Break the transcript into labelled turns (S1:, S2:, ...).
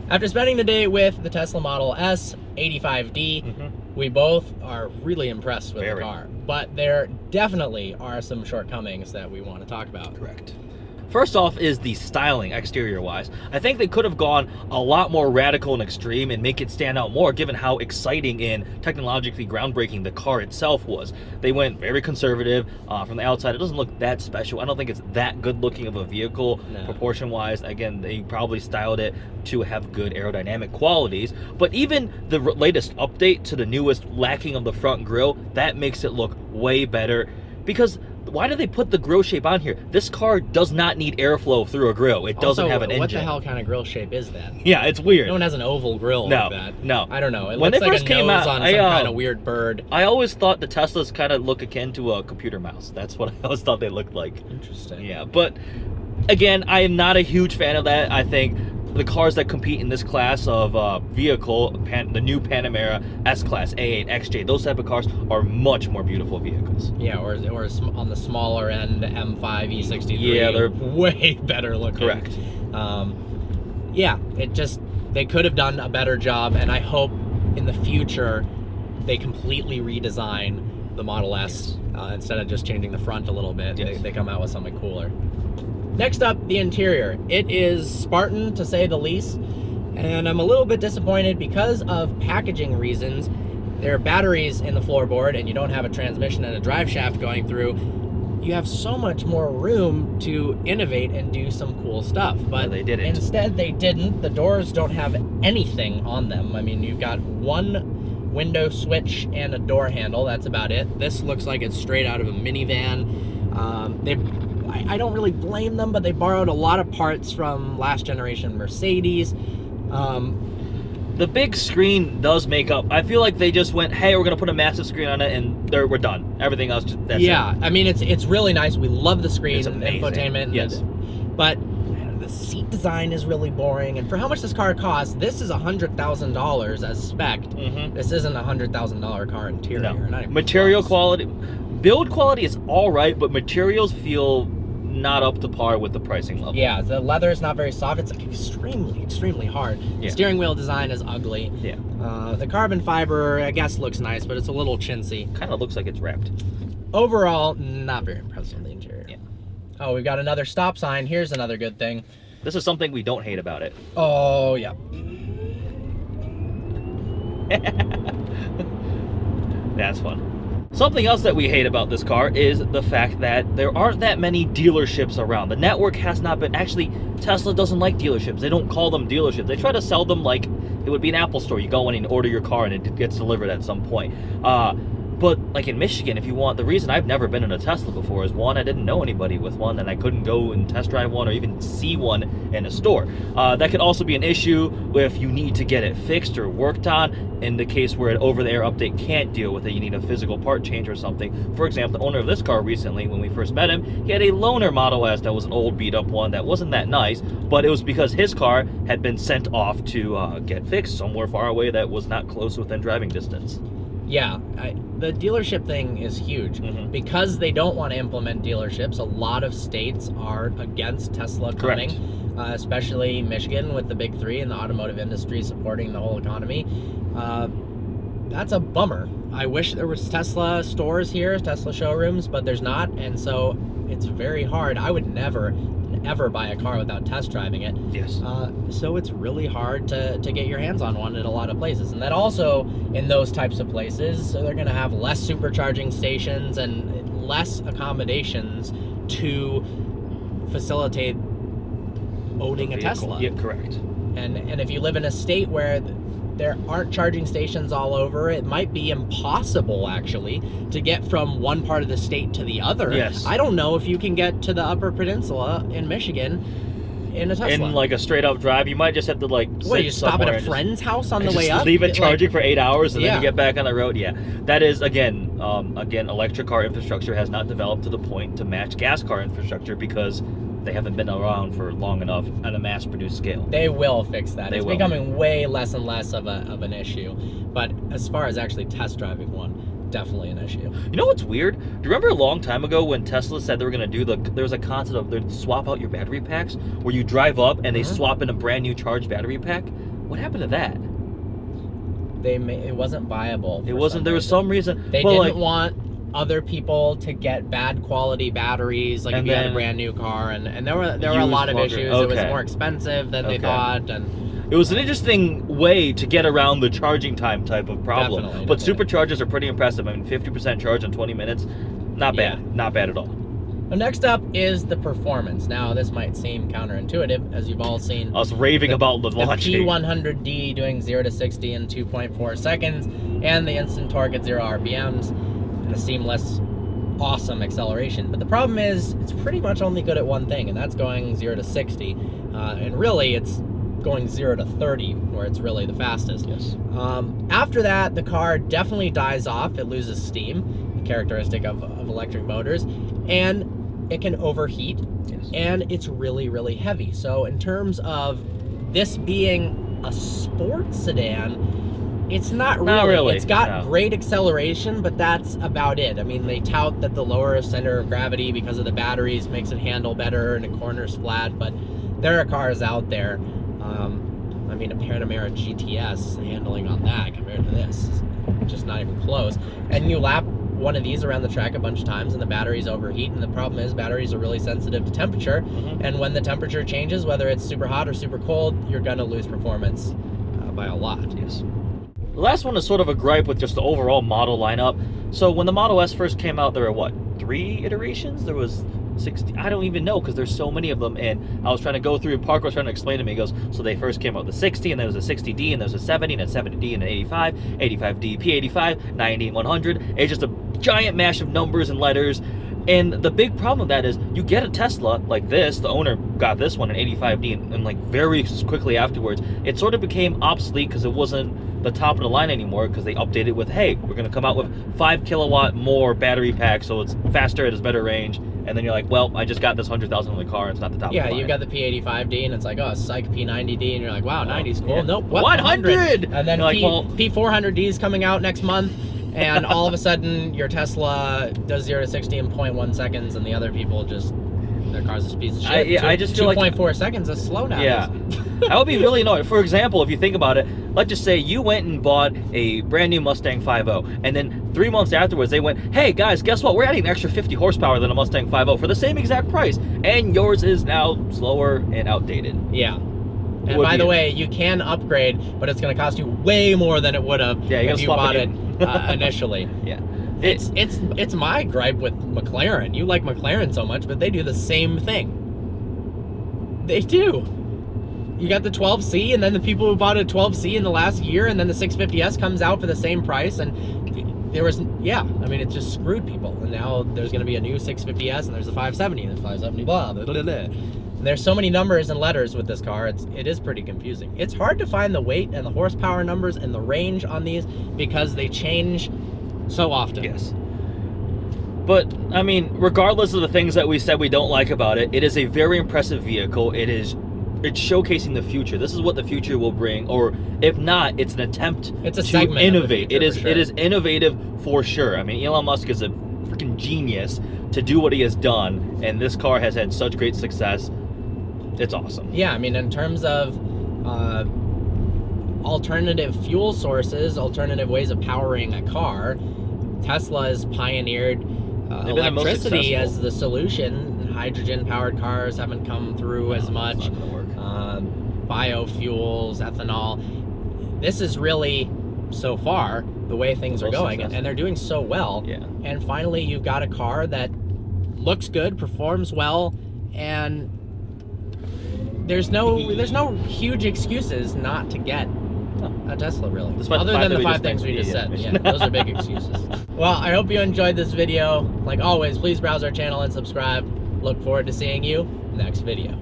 S1: After spending the day with the Tesla Model S 85D, we both are really impressed with the car. But there definitely are some shortcomings that we want to talk about.
S2: Correct. First off is the styling, exterior-wise. I think they could have gone a lot more radical and extreme and make it stand out more, given how exciting and technologically groundbreaking the car itself was. They went very conservative. From the outside, it doesn't look that special. I don't think it's that good-looking of a vehicle, proportion-wise. Again, they probably styled it to have good aerodynamic qualities. But even the latest update to the newest lacking of the front grille, that makes it look way better. Because why do they put the grille shape on here? This car does not need airflow through a grille. It doesn't have an engine.
S1: What the hell kind of grille shape is that?
S2: Yeah, it's weird.
S1: No one has an oval grille like that.
S2: No.
S1: I don't know. It looks like a nose on some kind of weird bird.
S2: I always thought the Teslas kind of look akin to a computer mouse. That's what I always thought they looked like.
S1: Interesting.
S2: Yeah, but again, I am not a huge fan of that. I think the cars that compete in this class of vehicle, the new Panamera, S-Class, A8, XJ, those type of cars are much more beautiful vehicles.
S1: Yeah, or on the smaller end, M5, E63.
S2: Yeah, they're
S1: way better looking.
S2: Correct.
S1: Yeah, they could have done a better job, and I hope in the future they completely redesign the Model S instead of just changing the front a little bit.
S2: Yes.
S1: They come out with something cooler. Next up, the interior. It is Spartan, to say the least, and I'm a little bit disappointed because of packaging reasons. There are batteries in the floorboard, and you don't have a transmission and a drive shaft going through. You have so much more room to innovate and do some cool stuff, but
S2: they didn't.
S1: Instead, they didn't. The doors don't have anything on them. I mean, you've got one window switch and a door handle. That's about it. This looks like it's straight out of a minivan. I don't really blame them, but they borrowed a lot of parts from last generation Mercedes.
S2: The big screen does make up. I feel like they just went, hey, we're going to put a massive screen on it, and we're done. Everything else, that's it.
S1: I mean, it's really nice. We love the screen, infotainment.
S2: Yes.
S1: But the seat design is really boring, and for how much this car costs, this is $100,000 as spec. This isn't a $100,000 car interior.
S2: No.
S1: Not even
S2: material
S1: close.
S2: quality, build quality is all right, but materials feel not up to par with the pricing level.
S1: Yeah, the leather is not very soft. It's like extremely hard. The steering wheel design is ugly.
S2: Yeah.
S1: The carbon fiber, I guess, looks nice, but it's a little chintzy.
S2: Kind of looks like it's wrapped.
S1: Overall, not very impressed with the interior.
S2: Yeah.
S1: Oh, we've got another stop sign. Here's another good thing.
S2: This is something we don't hate about it.
S1: Oh, yeah.
S2: That's fun. Something else that we hate about this car is the fact that there aren't that many dealerships around. The network has not been... Actually, Tesla doesn't like dealerships. They don't call them dealerships. They try to sell them like it would be an Apple store. You go in and order your car and it gets delivered at some point. But like in Michigan, if you want, the reason I've never been in a Tesla before is, one, I didn't know anybody with one, and I couldn't go and test drive one or even see one in a store. That could also be an issue if you need to get it fixed or worked on. In the case where an over-the-air update can't deal with it, you need a physical part change or something. For example, the owner of this car recently, when we first met him, he had a loaner Model S that was an old beat-up one that wasn't that nice, but it was because his car had been sent off to get fixed somewhere far away that was not close within driving distance.
S1: Yeah, the dealership thing is huge. Because they don't want to implement dealerships, a lot of states are against Tesla coming, especially Michigan with the big three and the automotive industry supporting the whole economy. That's a bummer. I wish there was Tesla stores here, Tesla showrooms, but there's not, and so it's very hard. I would never ever buy a car without test driving it.
S2: Yes.
S1: So it's really hard to get your hands on one in a lot of places. And that also, in those types of places, so they're going to have less supercharging stations and less accommodations to facilitate owning a Tesla.
S2: Yeah, correct.
S1: And if you live in a state where there aren't charging stations all over, it might be impossible, actually, to get from one part of the state to the other.
S2: Yes.
S1: I don't know if you can get to the Upper Peninsula in Michigan in a Tesla.
S2: In like a straight up drive, you might just have to like
S1: you stop at a friend's house on the way up?
S2: Leave it charging for 8 hours and then you get back on the road. Yeah, that is, again, electric car infrastructure has not developed to the point to match gas car infrastructure because they haven't been around for long enough on a mass-produced scale.
S1: They will fix that. It's becoming way less and less of an issue. But as far as actually test driving one, definitely an issue.
S2: You know what's weird? Do you remember a long time ago when Tesla said they were going to do there was a concept of they'd swap out your battery packs where you drive up and they swap in a brand new charged battery pack? What happened to that?
S1: It wasn't viable.
S2: It wasn't. There was some reason.
S1: They didn't want other people to get bad quality batteries, like if you had a brand new car, and there were a lot of issues. It was more expensive than they thought, and
S2: it was an interesting way to get around the charging time type of problem. But superchargers are pretty impressive. I mean, 50% charge in 20 minutes, not bad, not bad at all.
S1: Well, next up is the performance. Now, this might seem counterintuitive, as you've all seen
S2: us raving about the launching.
S1: The P100D doing 0 to 60 in 2.4 seconds, and the instant torque at 0 RPMs, and the seamless, awesome acceleration. But the problem is, it's pretty much only good at one thing, and that's going 0 to 60. And really, it's going 0 to 30, where it's really the fastest.
S2: Yes.
S1: After that, the car definitely dies off. It loses steam, a characteristic of electric motors, and it can overheat, and it's really, really heavy. So in terms of this being a sports sedan, it's not really. It's got great acceleration, but that's about it. I mean, they tout that the lower center of gravity because of the batteries makes it handle better and it corners flat, but there are cars out there. I mean, a Panamera GTS handling on that compared to this is just not even close. And you lap one of these around the track a bunch of times and the batteries overheat, and the problem is batteries are really sensitive to temperature, and when the temperature changes, whether it's super hot or super cold, you're gonna lose performance by a lot.
S2: Yes. The last one is sort of a gripe with just the overall model lineup. So when the Model S first came out, there were what, 3 iterations? There was 60, I don't even know, because there's so many of them, and I was trying to go through, and Parker was trying to explain to me. He goes, so they first came out with the 60, and there was a 60D, and there was a 70, and a 70D, and an 85, 85D, P85, 90, 100. It's just a giant mash of numbers and letters. And the big problem with that is you get a Tesla like this. The owner got this one, an 85D, and like very quickly afterwards, it sort of became obsolete because it wasn't the top of the line anymore, because they updated with, hey, we're going to come out with 5 kilowatt more battery pack, so it's faster, it has better range. And then you're like, well, I just got this 100,000 on the car, and it's not the top of the line.
S1: Yeah, you got the P85D, and it's like, oh, psych, P90D, and you're like, wow, 90's cool.
S2: Yeah.
S1: Nope,
S2: what, 100?
S1: And then like, P400D is coming out next month, and all of a sudden, your Tesla does 0 to 60 in 0.1 seconds, and the other people just, their car's a piece of shit.
S2: I just feel like
S1: 2.4 seconds is slow now.
S2: Yeah. I would be really annoyed. For example, if you think about it, let's just say you went and bought a brand new Mustang 5.0, and then 3 months afterwards they went, hey guys, guess what? We're adding an extra 50 horsepower than a Mustang 5.0 for the same exact price, and yours is now slower and outdated.
S1: Yeah. And by the way, you can upgrade, but it's going to cost you way more than it would have if you bought it initially.
S2: Yeah.
S1: It's my gripe with McLaren. You like McLaren so much, but they do the same thing. They do. You got the 12C, and then the people who bought a 12C in the last year, and then the 650S comes out for the same price, and there was, I mean, it just screwed people. And now there's going to be a new 650S, and there's a 570, and the 570, blah, blah, blah, blah. And there's so many numbers and letters with this car, it is pretty confusing. It's hard to find the weight and the horsepower numbers and the range on these because they change so often.
S2: Yes. But, I mean, regardless of the things that we said we don't like about it, it is a very impressive vehicle. It's showcasing the future. This is what the future will bring, or if not, it's an attempt to innovate. It is innovative for sure. I mean, Elon Musk is a freaking genius to do what he has done, and this car has had such great success. It's awesome.
S1: Yeah, I mean, in terms of alternative fuel sources, alternative ways of powering a car, Tesla has pioneered electricity as the solution. Hydrogen-powered cars haven't come through as much.
S2: It's not gonna work.
S1: Biofuels, ethanol. This is really, so far, the way things are going, and they're doing so well.
S2: Yeah.
S1: And finally, you've got a car that looks good, performs well, and there's no huge excuses not to get a Tesla, really. Other than the 5 things we just said. Yeah, those are big excuses. Well, I hope you enjoyed this video. Like always, please browse our channel and subscribe. Look forward to seeing you next video.